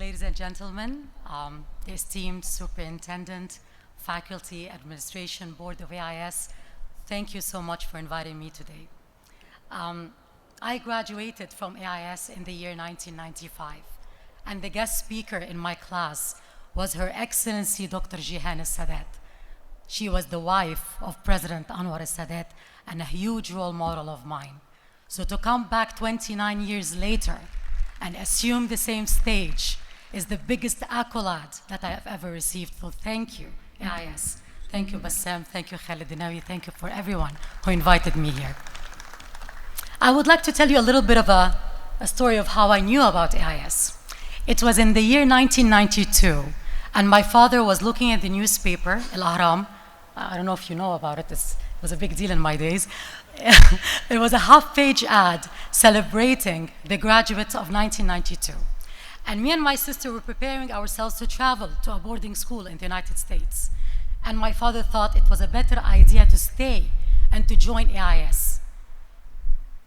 ladies and gentlemen, the esteemed superintendent, faculty, administration, board of AIS, thank you so much for inviting me today. I graduated from AIS in the year 1995, and the guest speaker in my class was Her Excellency Dr. Jihan al-Sadat. She was the wife of President Anwar al-Sadat and a huge role model of mine. So to come back 29 years later and assume the same stage is the biggest accolade that I have ever received. So thank you, AIS. Thank you, Bassam. Thank you, Khalid Dinawi. Thank you for everyone who invited me here. I would like to tell you a little bit of a story of how I knew about AIS. It was in the year 1992, and my father was looking at the newspaper, Al Ahram. I don't know if you know about it. It was a big deal in my days. It was a half-page ad celebrating the graduates of 1992. And me and my sister were preparing ourselves to travel to a boarding school in the United States. And my father thought it was a better idea to stay and to join AIS.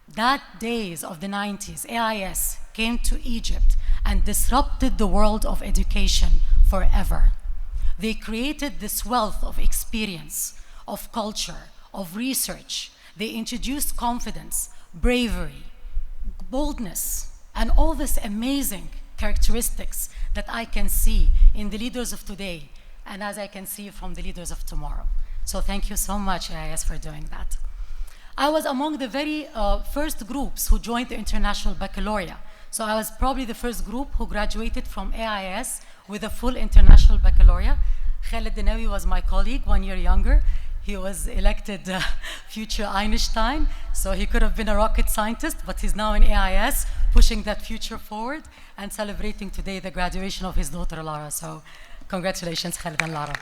That days of the 90s, AIS came to Egypt and disrupted the world of education forever. They created this wealth of experience, of culture, of research. They introduced confidence, bravery, boldness, and all these amazing characteristics that I can see in the leaders of today, and as I can see from the leaders of tomorrow. So thank you so much, AIS, for doing that. I was among the very first groups who joined the International Baccalaureate. So I was probably the first group who graduated from AIS with a full International Baccalaureate. Khalid Dinawi was my colleague, 1 year younger. He was elected future Einstein, so he could have been a rocket scientist, but he's now in AIS, pushing that future forward and celebrating today the graduation of his daughter, Lara. So congratulations, Khalid and Lara.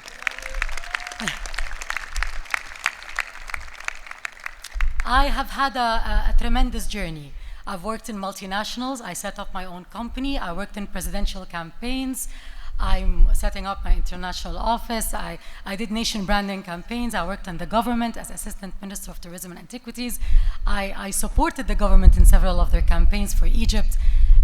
I have had a tremendous journey. I've worked in multinationals. I set up my own company. I worked in presidential campaigns. I'm setting up my international office. I did nation branding campaigns. I worked in the government as Assistant Minister of Tourism and Antiquities. I supported the government in several of their campaigns for Egypt.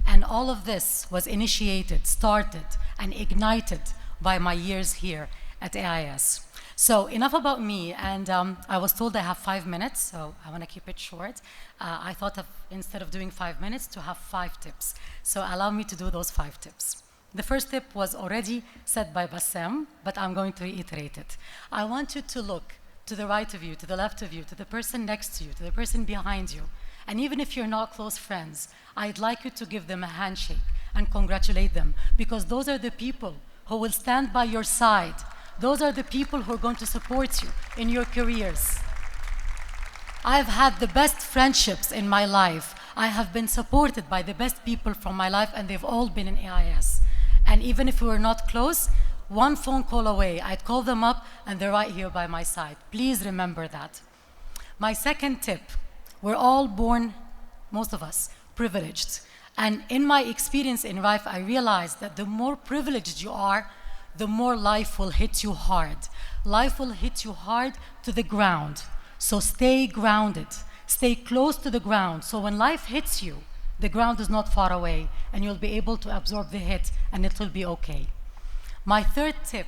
And all of this was initiated, started, and ignited by my years here at AIS. So enough about me, and I was told I have 5 minutes, so I want to keep it short. I thought of, instead of doing 5 minutes, to have 5 tips. So allow me to do those 5 tips. The first tip was already said by Bassam, but I'm going to reiterate it. I want you to look to the right of you, to the left of you, to the person next to you, to the person behind you. And even if you're not close friends, I'd like you to give them a handshake and congratulate them, because those are the people who will stand by your side. Those are the people who are going to support you in your careers. I've had the best friendships in my life. I have been supported by the best people from my life, and they've all been in AIS. And even if we were not close, one phone call away, I'd call them up, and they're right here by my side. Please remember that. My second tip, we're all born, most of us, privileged. And in my experience in life, I realized that the more privileged you are, the more life will hit you hard. Life will hit you hard to the ground. So stay grounded. Stay close to the ground. So when life hits you, the ground is not far away, and you'll be able to absorb the hit, and it will be okay. My third tip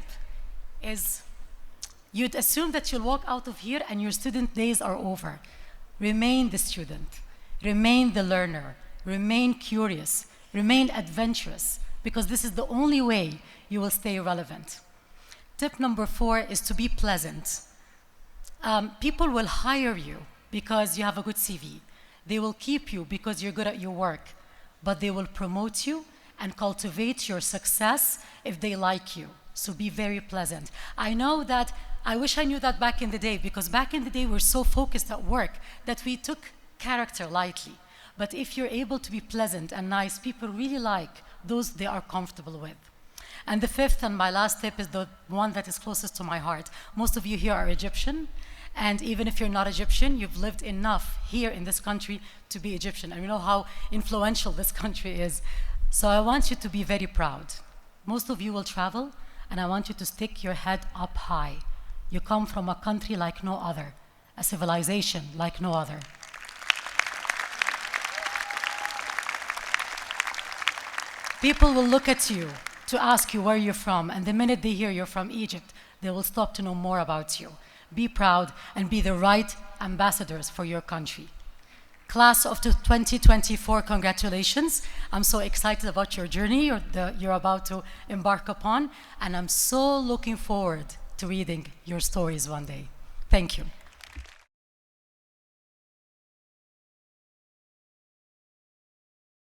is, you'd assume that you'll walk out of here and your student days are over. Remain the student. Remain the learner. Remain curious. Remain adventurous, because this is the only way you will stay relevant. Tip number 4 is to be pleasant. People will hire you because you have a good CV. They will keep you because you're good at your work, but they will promote you and cultivate your success if they like you. So be very pleasant. I know that, I wish I knew that back in the day, because back in the day we're so focused at work that we took character lightly. But if you're able to be pleasant and nice, people really like those they are comfortable with. And the fifth and my last tip is the one that is closest to my heart. Most of you here are Egyptian, and even if you're not Egyptian, you've lived enough here in this country to be Egyptian, and we know how influential this country is. So I want you to be very proud. Most of you will travel, and I want you to stick your head up high. You come from a country like no other, a civilization like no other. People will look at you to ask you where you're from, and the minute they hear you're from Egypt, they will stop to know more about you. Be proud and be the right ambassadors for your country. Class of 2024, congratulations. I'm so excited about your journey you're about to embark upon, and I'm so looking forward to reading your stories one day. Thank you.